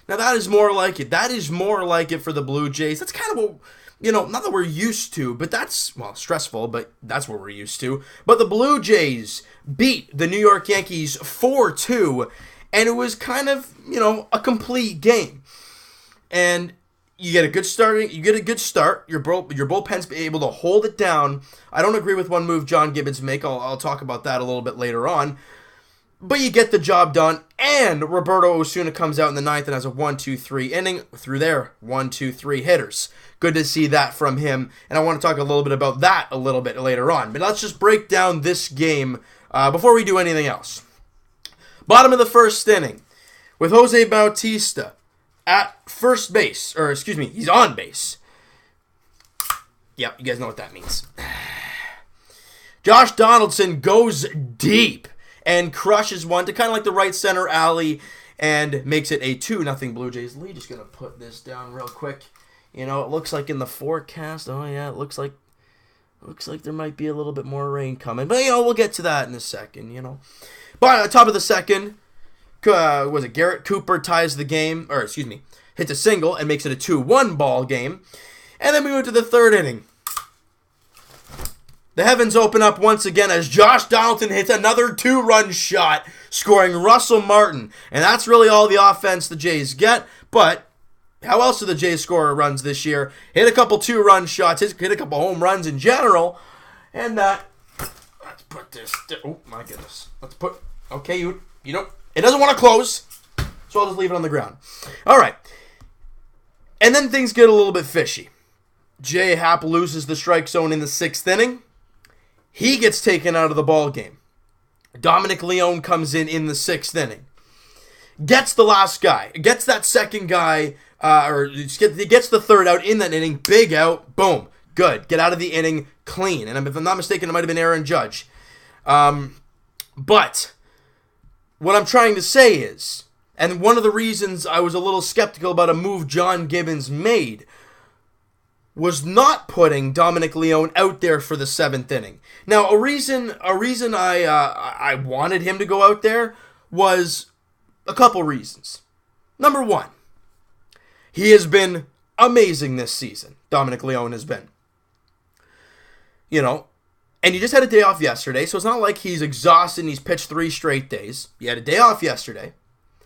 Now, that is more like it. That is more like it for the Blue Jays. That's kind of what, not that we're used to, but that's, stressful, but that's what we're used to. But the Blue Jays beat the New York Yankees 4-2, and it was kind of, a complete game. And you get a good start. Your bullpen's able to hold it down. I don't agree with one move John Gibbons make. I'll talk about that a little bit later on. But you get the job done, and Roberto Osuna comes out in the ninth and has a 1-2-3 inning through their 1-2-3 hitters. Good to see that from him, and I want to talk a little bit about that a little bit later on. But let's just break down this game before we do anything else. Bottom of the first inning, with Jose Bautista at first base, he's on base. Yep, you guys know what that means. Josh Donaldson goes deep and crushes one to kind of like the right center alley and makes it a 2-0 Blue Jays lead. Just going to put this down real quick. It looks like in the forecast, it looks like there might be a little bit more rain coming. But, we'll get to that in a second, But at the top of the second, Garrett Cooper ties the game, hits a single and makes it a 2-1 ball game. And then we move to the third inning. The heavens open up once again as Josh Donaldson hits another 2-run shot, scoring Russell Martin. And that's really all the offense the Jays get. But how else do the Jays score runs this year? Hit a couple 2-run shots, hit a couple home runs in general. And let's put this, oh my goodness. Okay, you don't, it doesn't want to close, so I'll just leave it on the ground. All right. And then things get a little bit fishy. J. Happ loses the strike zone in the 6th inning. He gets taken out of the ball game. Dominic Leone comes in the 6th inning. Gets the last guy. Gets that second guy, gets the third out in that inning. Big out. Boom. Good. Get out of the inning clean. And if I'm not mistaken, it might have been Aaron Judge. But what I'm trying to say is, and one of the reasons I was a little skeptical about a move John Gibbons made, was not putting Dominic Leone out there for the 7th inning. Now, a reason I wanted him to go out there was a couple reasons. Number one, he has been amazing this season. Dominic Leone has been. And he just had a day off yesterday, so it's not like he's exhausted and he's pitched 3 straight days. He had a day off yesterday.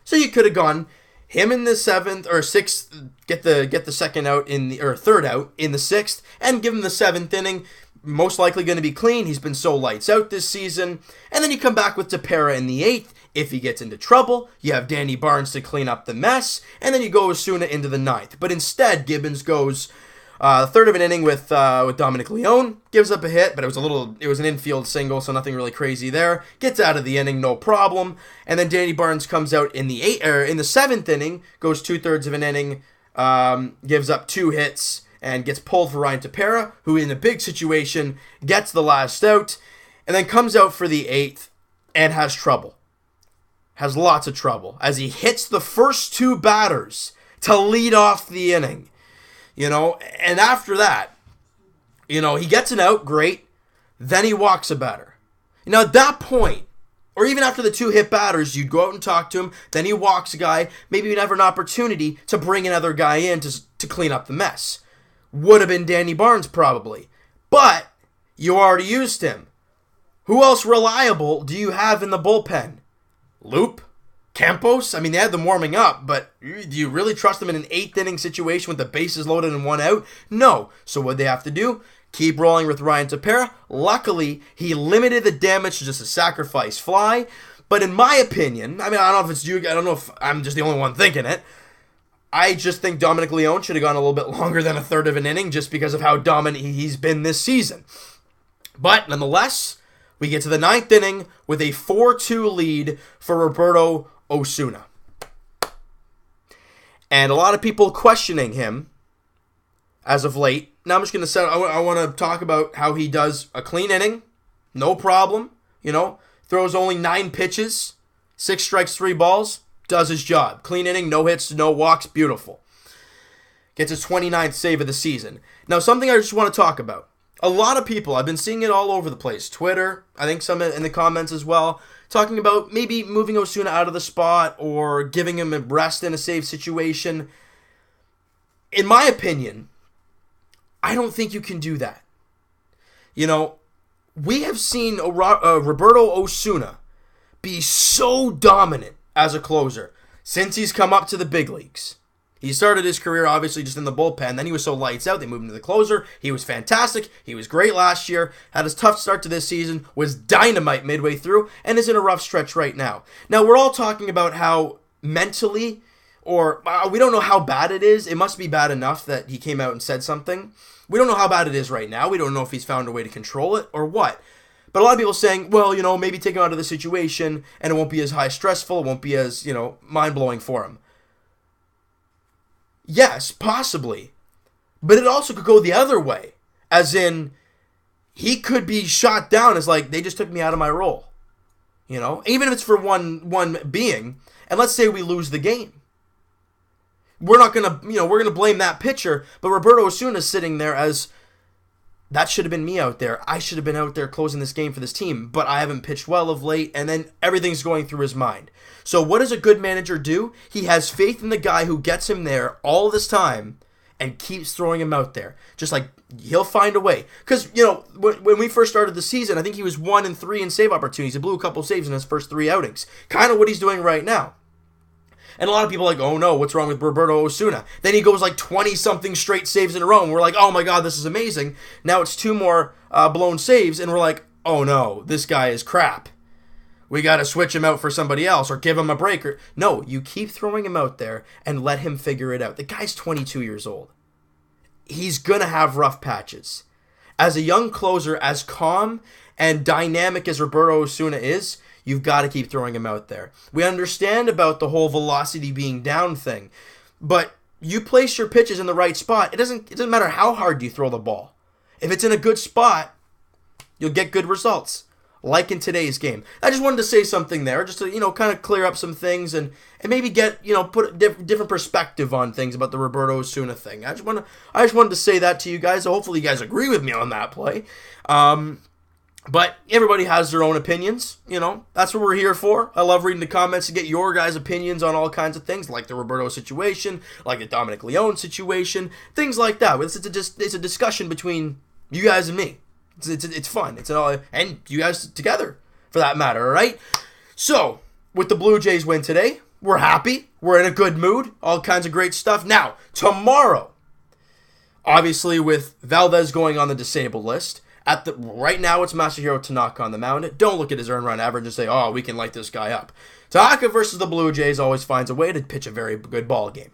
So you could have gone him in the 7th or 6th, get the second out third out in the 6th, and give him the 7th inning. Most likely going to be clean. He's been so lights out this season. And then you come back with Tepera in the 8th. If he gets into trouble, you have Danny Barnes to clean up the mess, and then you go Osuna into the 9th. But instead, Gibbons goes third of an inning with Dominic Leone, gives up a hit, but it was an infield single, so nothing really crazy there. Gets out of the inning, no problem. And then Danny Barnes comes out in the 7th inning, goes 2/3 of an inning, gives up 2 hits, and gets pulled for Ryan Tepera, who in a big situation gets the last out, and then comes out for the 8th and has trouble. Has lots of trouble as he hits the first 2 batters to lead off the inning. And after that, he gets an out, great. Then he walks a batter. At that point, or even after the 2 hit batters, you'd go out and talk to him. Then he walks a guy. Maybe you'd have an opportunity to bring another guy in to clean up the mess. Would have been Danny Barnes probably. But you already used him. Who else reliable do you have in the bullpen? Loop? Campos? I mean, they had them warming up, but do you really trust them in an 8th inning situation with the bases loaded and 1 out? No. So what'd they have to do? Keep rolling with Ryan Tepera. Luckily, he limited the damage to just a sacrifice fly. But in my opinion, I don't know if it's you, I don't know if I'm just the only one thinking it. I just think Dominic Leone should have gone a little bit longer than 1/3 of an inning just because of how dominant he's been this season. But nonetheless, we get to the 9th inning with a 4-2 lead for Roberto Osuna. And a lot of people questioning him as of late. Now I'm just going to I want to talk about how he does a clean inning. No problem. Throws only 9 pitches, 6 strikes, 3 balls. Does his job. Clean inning, no hits, no walks. Beautiful. Gets his 29th save of the season. Now something I just want to talk about. A lot of people, I've been seeing it all over the place. Twitter, I think some in the comments as well, talking about maybe moving Osuna out of the spot or giving him a rest in a save situation. In my opinion, I don't think you can do that. You know, we have seen Roberto Osuna be so dominant as a closer since he's come up to the big leagues. He started his career, obviously, just in the bullpen. Then he was so lights out, they moved him to the closer. He was fantastic. He was great last year. Had his tough start to this season. Was dynamite midway through. And is in a rough stretch right now. Now, we're all talking about how mentally, or we don't know how bad it is. It must be bad enough that he came out and said something. We don't know how bad it is right now. We don't know if he's found a way to control it or what. But a lot of people saying, well, you know, maybe take him out of the situation and it won't be as high stressful. It won't be as, you know, mind-blowing for him. Yes, possibly. But it also could go the other way. As in, he could be shot down as like, they just took me out of my role. You know? Even if it's for one being. And let's say we lose the game. We're not going to, we're going to blame that pitcher. But Roberto Osuna's sitting there as, that should have been me out there. I should have been out there closing this game for this team. But I haven't pitched well of late. And then everything's going through his mind. So what does a good manager do? He has faith in the guy who gets him there all this time and keeps throwing him out there. Just like, he'll find a way. Because, when we first started the season, I think he was 1-3 in save opportunities. He blew a couple saves in his first 3 outings. Kind of what he's doing right now. And a lot of people are like, oh no, what's wrong with Roberto Osuna? Then he goes like 20-something straight saves in a row, and we're like, oh my god, this is amazing. Now it's 2 more blown saves, and we're like, oh no, this guy is crap. We got to switch him out for somebody else or give him a break. No, you keep throwing him out there and let him figure it out. The guy's 22 years old. He's going to have rough patches. As a young closer, as calm and dynamic as Roberto Osuna is, you've got to keep throwing him out there. We understand about the whole velocity being down thing, but you place your pitches in the right spot. It doesn't matter how hard you throw the ball. If it's in a good spot, you'll get good results. Like in today's game. I just wanted to say something there, just to, kind of clear up some things and maybe get, put a different perspective on things about the Roberto Osuna thing. I just wanted to say that to you guys. So hopefully you guys agree with me on that play. But everybody has their own opinions, That's what we're here for. I love reading the comments to get your guys' opinions on all kinds of things, like the Roberto situation, like the Dominic Leone situation, things like that. It's a discussion between you guys and me. It's fun. It's all, and you guys together, for that matter, all right? So, with the Blue Jays win today, we're happy. We're in a good mood. All kinds of great stuff. Now, tomorrow, obviously with Valdez going on the disabled list, right now it's Masahiro Tanaka on the mound. Don't look at his earned run average and say, oh, we can light this guy up. Tanaka versus the Blue Jays always finds a way to pitch a very good ball game.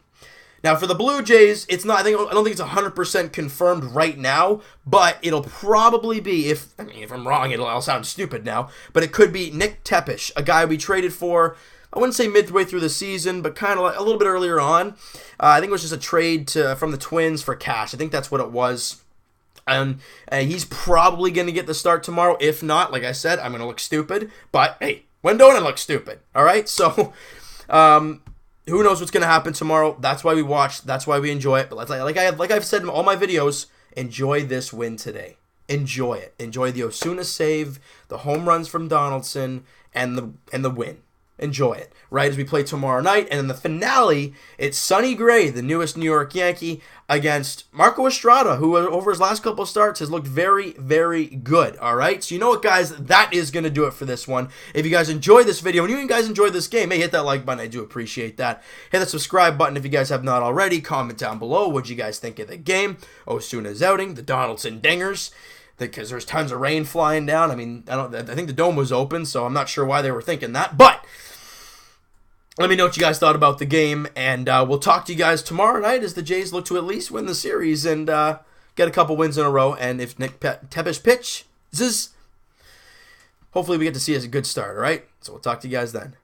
Now, for the Blue Jays, it's not. I don't think it's 100% confirmed right now, but it'll probably be. If I'm wrong, I'll sound stupid now. But it could be Nick Tepesh, a guy we traded for. I wouldn't say midway through the season, but kind of like a little bit earlier on. I think it was just a trade from the Twins for cash. I think that's what it was. And he's probably going to get the start tomorrow. If not, like I said, I'm going to look stupid. But hey, when don't I look stupid? All right, so. Who knows what's going to happen tomorrow? That's why we watch. That's why we enjoy it. But like I've said in all my videos, enjoy this win today. Enjoy it. Enjoy the Osuna save, the home runs from Donaldson, and the win. Enjoy it. Right as we play tomorrow night, and in the finale, it's Sonny Gray, the newest New York Yankee, against Marco Estrada, who over his last couple of starts has looked very, very good. All right, so you know what, guys, that is going to do it for this one. If you guys enjoyed this video, and you guys enjoyed this game, hey, hit that like button. I do appreciate that. Hit that subscribe button if you guys have not already. Comment down below what you guys think of the game. Osuna's outing, the Donaldson dingers. Because there's tons of rain flying down. I mean, I think the dome was open, so I'm not sure why they were thinking that. But let me know what you guys thought about the game, and we'll talk to you guys tomorrow night as the Jays look to at least win the series and get a couple wins in a row. And if Nick Tepesh pitches, hopefully we get to see a good start, all right? So we'll talk to you guys then.